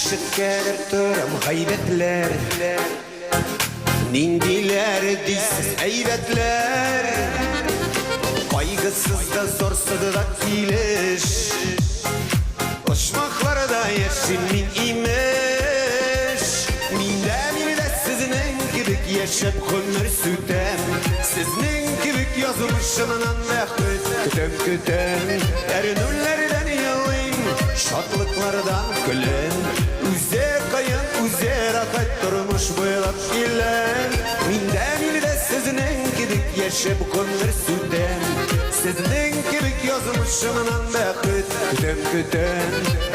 ишеткәләр торам гайбәтләр, ниндиләр дисез әйбәтләр, кайгысыз да зорсыз да килеш, ошмакларда яшим мин имеш. Миндә сезнең кебек яшәп гомер сүтәм, сезнең кебек язмышымнан бәхет көтәм, әрнүләрдән елыйм, шатлыклардан көләм. Үзе кайын, үзе рахат тормыш буйлап киләм. Миндә сезнең кебек яшәп гомер сүтәм, сезнең кебек язмышымнан бәхет көтәм,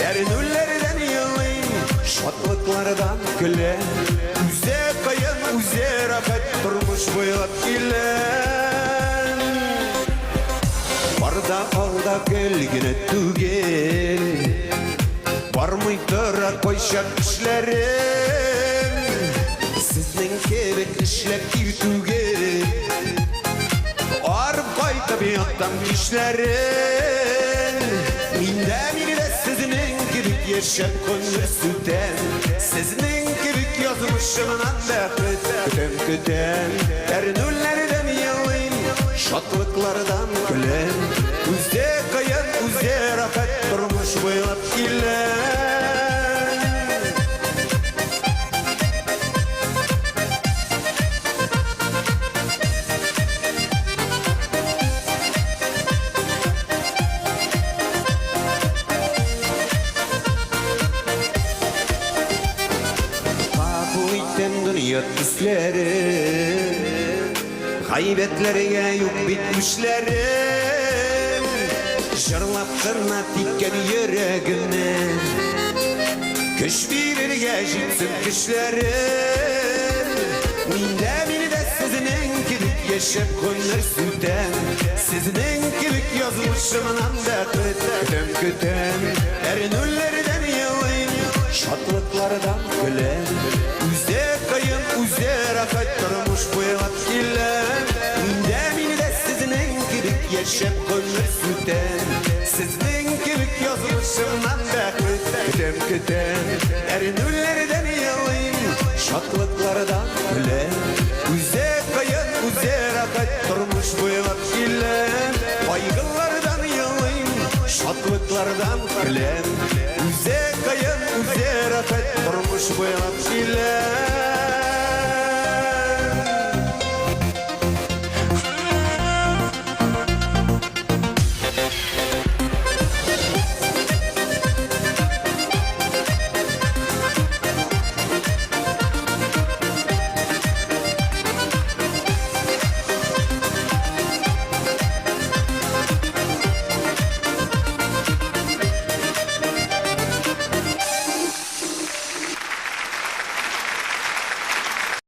әрнүләрдән елыйм, шатлыклардан көләм. Үзе кайын, үзе рахат тормыш буйлап киләм. Барда алда гөлгенә түгел, бармый тора кайчак эшләрем, сезнең кебек эшләп китүгел, арып кайтып яттан кичләрем. Миндә сезнең кебек яшәп гомер сүтәм, сезнең кебек язмышымнан бәхет көтәм, әрнүләрдән елыйм, шатлыклардан көләм. Үзе кайын, үзе рахат тормыш буйлап киләм. Kabul iten dünya tüslerim, gaybetleriga yok bitmişlerim. Jırlap kırna tikken yüreğime, köş birirge jitsin kişlerim. Minda sizning kibik yaşap gönler sütem, sizning kibik yazmışımdan bäxet kötəm, әрнүләрдәn yılıyım, şatlıklardan küləm. Üze kayın, üze rafat turmuş buylap kiləm. Minda sizning kibik yaşap gönler sütem, sizning kibik yazmışımdan bäxet kötəm, әрнүләрдәn yılıyım, şatlıklardan küləm. Üze kayın, üze rafat turmuş buylap kiləm. Kaygılardan yılıyım, şatlıklardan küləm. Üze kayın, üze rafat turmuş buylap kiləm.